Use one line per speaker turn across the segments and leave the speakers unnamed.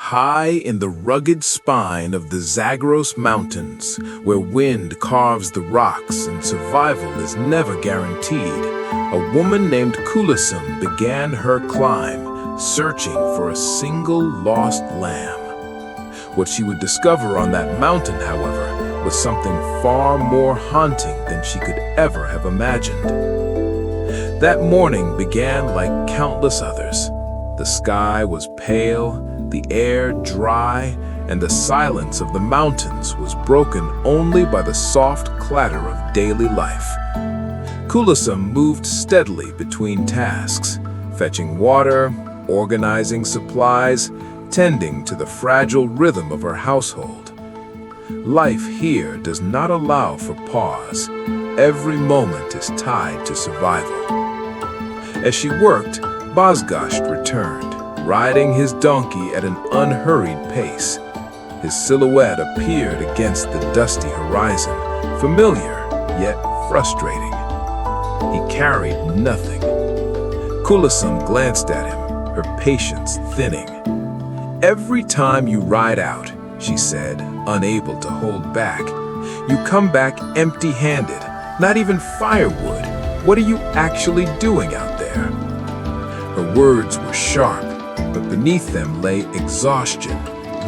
High in the rugged spine of the Zagros Mountains, where wind carves the rocks and survival is never guaranteed, a woman named Kulesum began her climb, searching for a single lost lamb. What she would discover on that mountain, however, was something far more haunting than she could ever have imagined. That morning began like countless others. The sky was pale, the air dry, and the silence of the mountains was broken only by the soft clatter of daily life. Kulesum moved steadily between tasks, fetching water, organizing supplies, tending to the fragile rhythm of her household. Life here does not allow for pause. Every moment is tied to survival. As she worked, Zagros returned, riding his donkey at an unhurried pace. His silhouette appeared against the dusty horizon, familiar yet frustrating. He carried nothing. Kulesum glanced at him, her patience thinning. "Every time you ride out," she said, unable to hold back, "you come back empty-handed, not even firewood. What are you actually doing out there?" Her words were sharp, but beneath them lay exhaustion,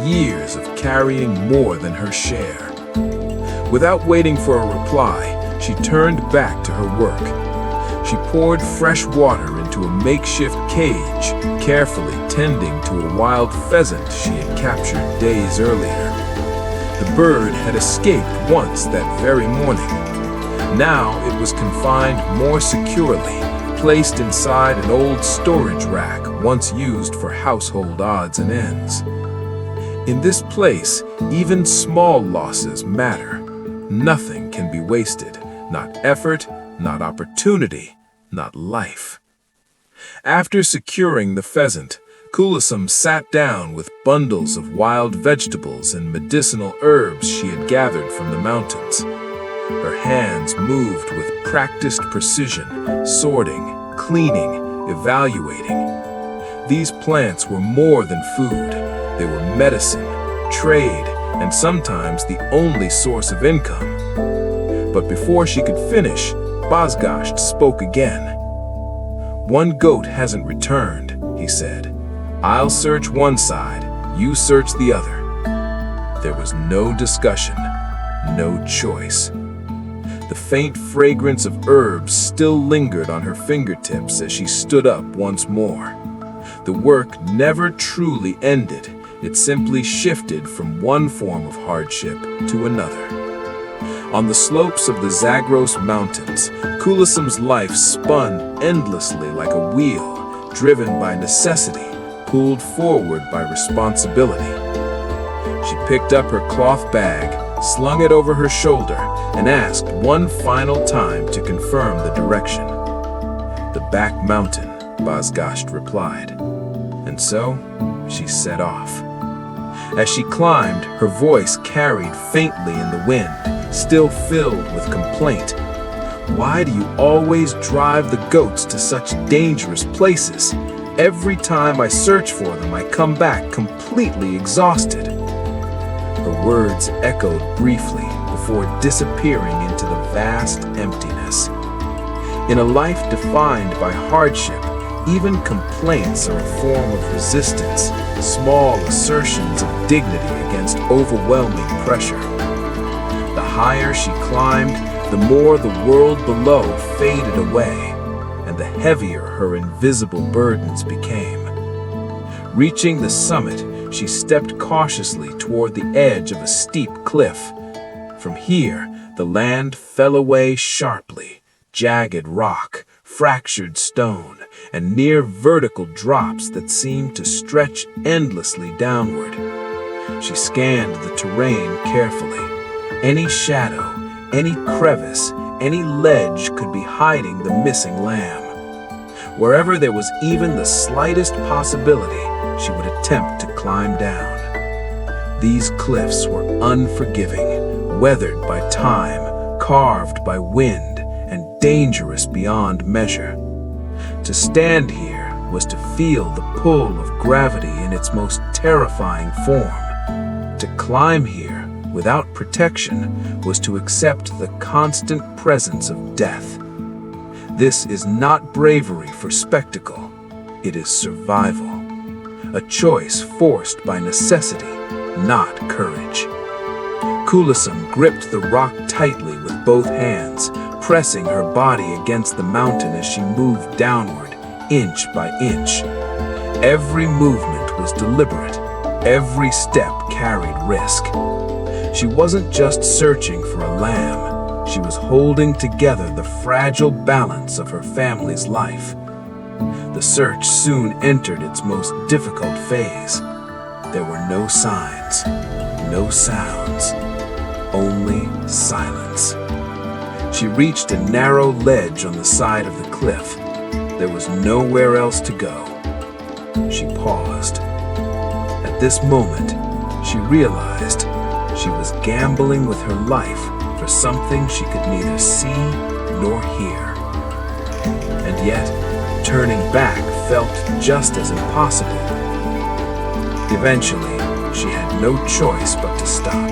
years of carrying more than her share. Without waiting for a reply, she turned back to her work. She poured fresh water into a makeshift cage, carefully tending to a wild pheasant she had captured days earlier. The bird had escaped once that very morning. Now it was confined more securely, placed inside an old storage rack once used for household odds and ends. In this place, even small losses matter. Nothing can be wasted, not effort, not opportunity, not life. After securing the pheasant, Kulesum sat down with bundles of wild vegetables and medicinal herbs she had gathered from the mountains. Her hands moved with practiced precision, sorting, cleaning, evaluating. These plants were more than food. They were medicine, trade, and sometimes the only source of income. But before she could finish, Zagros spoke again. "One goat hasn't returned," he said. "I'll search one side, you search the other." There was no discussion, no choice. The faint fragrance of herbs still lingered on her fingertips as she stood up once more. The work never truly ended. It simply shifted from one form of hardship to another. On the slopes of the Zagros Mountains, Kulesum's life spun endlessly like a wheel, driven by necessity, pulled forward by responsibility. She picked up her cloth bag, slung it over her shoulder, and asked one final time to confirm the direction. "The back mountain," Zagros replied. And so, she set off. As she climbed, her voice carried faintly in the wind, still filled with complaint. "Why do you always drive the goats to such dangerous places? Every time I search for them, I come back completely exhausted." Her words echoed briefly before disappearing into the vast emptiness. In a life defined by hardship, even complaints are a form of resistance, small assertions of dignity against overwhelming pressure. The higher she climbed, the more the world below faded away, and the heavier her invisible burdens became. Reaching the summit, she stepped cautiously toward the edge of a steep cliff. From here, the land fell away sharply, jagged rock, fractured stone, and near vertical drops that seemed to stretch endlessly downward. She scanned the terrain carefully. Any shadow, any crevice, any ledge could be hiding the missing lamb. Wherever there was even the slightest possibility, she would attempt to climb down. These cliffs were unforgiving, weathered by time, carved by wind, and dangerous beyond measure. To stand here was to feel the pull of gravity in its most terrifying form. To climb here without protection was to accept the constant presence of death. This is not bravery for spectacle, it is survival. A choice forced by necessity, not courage. Kulesum gripped the rock tightly with both hands, pressing her body against the mountain as she moved downward, inch by inch. Every movement was deliberate, every step carried risk. She wasn't just searching for a lamb, she was holding together the fragile balance of her family's life. The search soon entered its most difficult phase. There were no signs, no sounds, only silence. She reached a narrow ledge on the side of the cliff. There was nowhere else to go. She paused. At this moment, she realized she was gambling with her life for something she could neither see nor hear. And yet, turning back felt just as impossible. Eventually, she had no choice but to stop.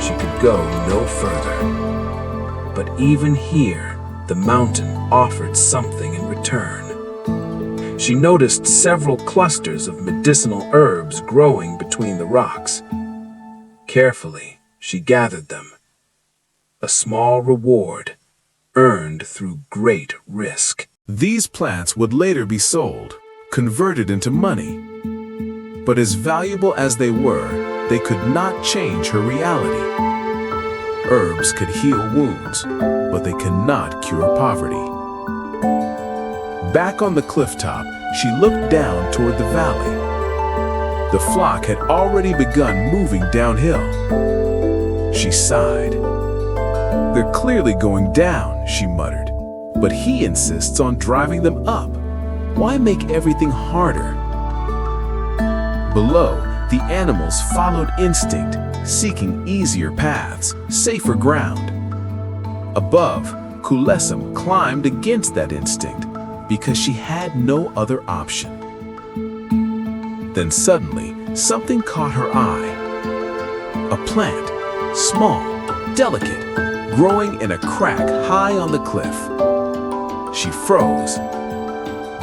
She could go no further. But even here, the mountain offered something in return. She noticed several clusters of medicinal herbs growing between the rocks. Carefully, she gathered them. A small reward, earned through great risk.
These plants would later be sold, converted into money. But as valuable as they were, they could not change her reality. Herbs could heal wounds, but they cannot cure poverty. Back on the clifftop, she looked down toward the valley. The flock had already begun moving downhill. She sighed. "They're clearly going down," she muttered. "But he insists on driving them up. Why make everything harder?" Below, the animals followed instinct, seeking easier paths, safer ground. Above, Kulesum climbed against that instinct because she had no other option. Then suddenly, something caught her eye. A plant, small, delicate, growing in a crack high on the cliff. She froze.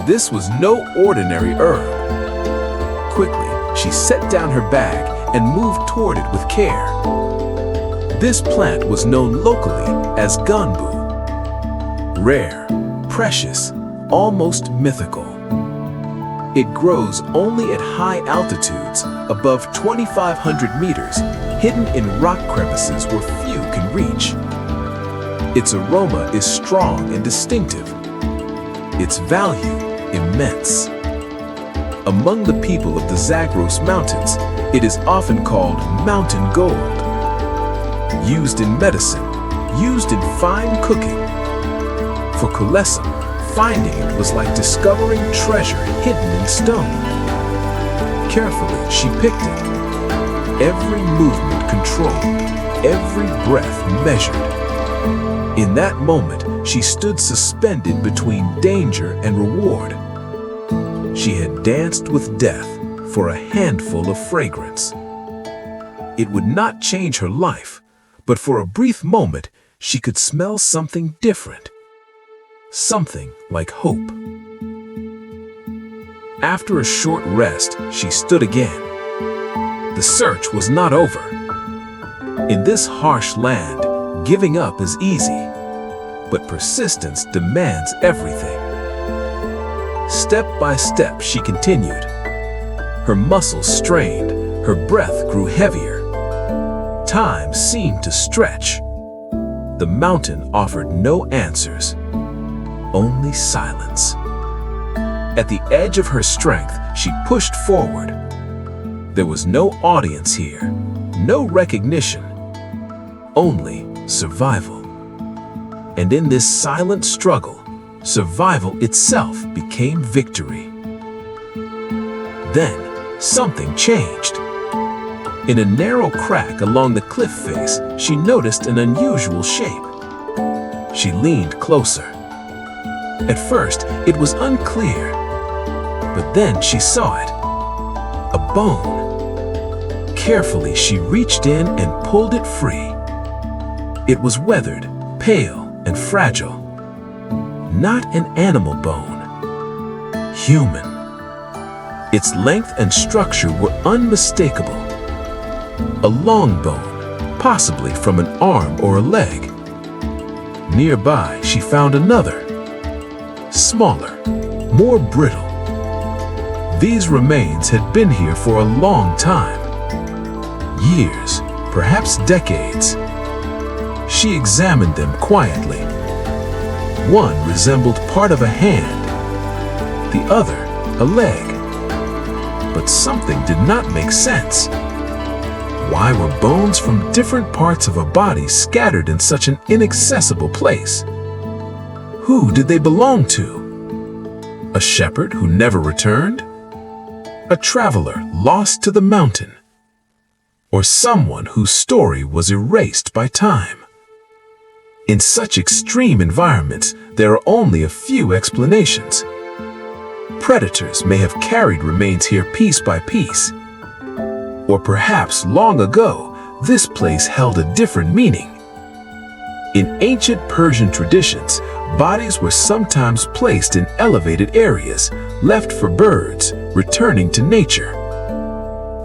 This was no ordinary herb. Quickly, she set down her bag and moved toward it with care. This plant was known locally as gunbu. Rare, precious, almost mythical. It grows only at high altitudes, above 2,500 meters, hidden in rock crevices where few can reach. Its aroma is strong and distinctive. Its value immense. Among the people of the Zagros Mountains, it is often called mountain gold. Used in medicine, used in fine cooking. For Kulesum, finding it was like discovering treasure hidden in stone. Carefully, she picked it. Every movement controlled, every breath measured. In that moment, she stood suspended between danger and reward. She had danced with death for a handful of fragrance. It would not change her life, but for a brief moment, she could smell something different. Something like hope. After a short rest, she stood again. The search was not over. In this harsh land, giving up is easy, but persistence demands everything. Step by step, she continued. Her muscles strained, her breath grew heavier. Time seemed to stretch. The mountain offered no answers, only silence. At the edge of her strength, she pushed forward. There was no audience here, no recognition, only survival. And in this silent struggle, survival itself became victory. Then, something changed. In a narrow crack along the cliff face, she noticed an unusual shape. She leaned closer. At first, it was unclear, but then she saw it. A bone. Carefully, she reached in and pulled it free. It was weathered, pale, and fragile. Not an animal bone. Human. Its length and structure were unmistakable. A long bone, possibly from an arm or a leg. Nearby, she found another, smaller, more brittle. These remains had been here for a long time. Years, perhaps decades. She examined them quietly. One resembled part of a hand, the other a leg. But something did not make sense. Why were bones from different parts of a body scattered in such an inaccessible place? Who did they belong to? A shepherd who never returned? A traveler lost to the mountain? Or someone whose story was erased by time? In such extreme environments, there are only a few explanations. Predators may have carried remains here piece by piece. Or perhaps long ago, this place held a different meaning. In ancient Persian traditions, bodies were sometimes placed in elevated areas, left for birds, returning to nature.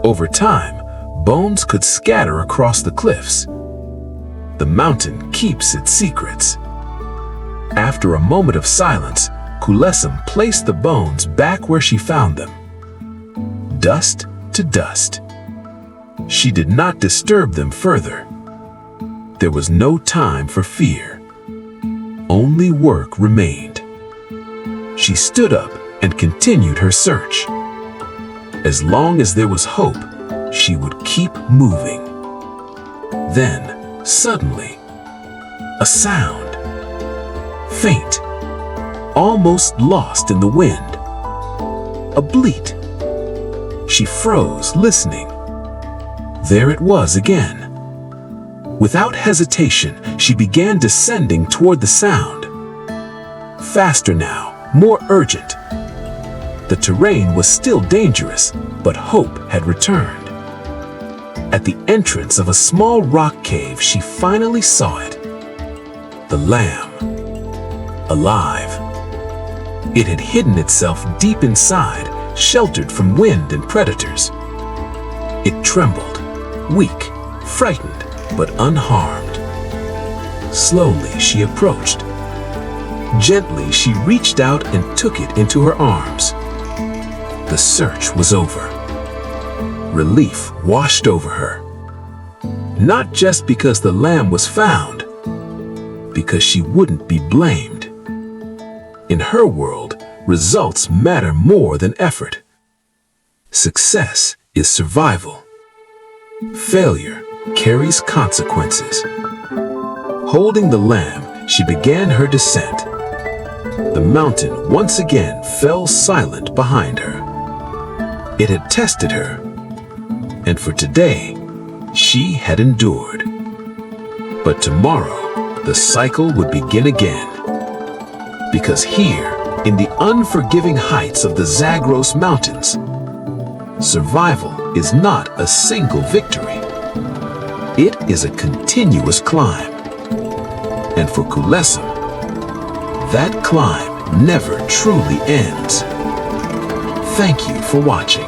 Over time, bones could scatter across the cliffs. The mountain keeps its secrets. After a moment of silence, Kulesum placed the bones back where she found them. Dust to dust. She did not disturb them further. There was no time for fear. Only work remained. She stood up and continued her search. As long as there was hope, she would keep moving. Then, suddenly, a sound. Faint, almost lost in the wind. A bleat. She froze, listening. There it was again. Without hesitation, she began descending toward the sound. Faster now, more urgent. The terrain was still dangerous, but hope had returned. At the entrance of a small rock cave, she finally saw it. The lamb. Alive. It had hidden itself deep inside, sheltered from wind and predators. It trembled, weak, frightened, but unharmed. Slowly she approached. Gently she reached out and took it into her arms. The search was over. Relief washed over her. Not just because the lamb was found, because she wouldn't be blamed. In her world, results matter more than effort. Success is survival. Failure carries consequences. Holding the lamb, she began her descent. The mountain once again fell silent behind her. It had tested her, and for today, she had endured. But tomorrow, the cycle would begin again. Because here, in the unforgiving heights of the Zagros Mountains, survival is not a single victory. It is a continuous climb. And for Kulesum, that climb never truly ends. Thank you for watching.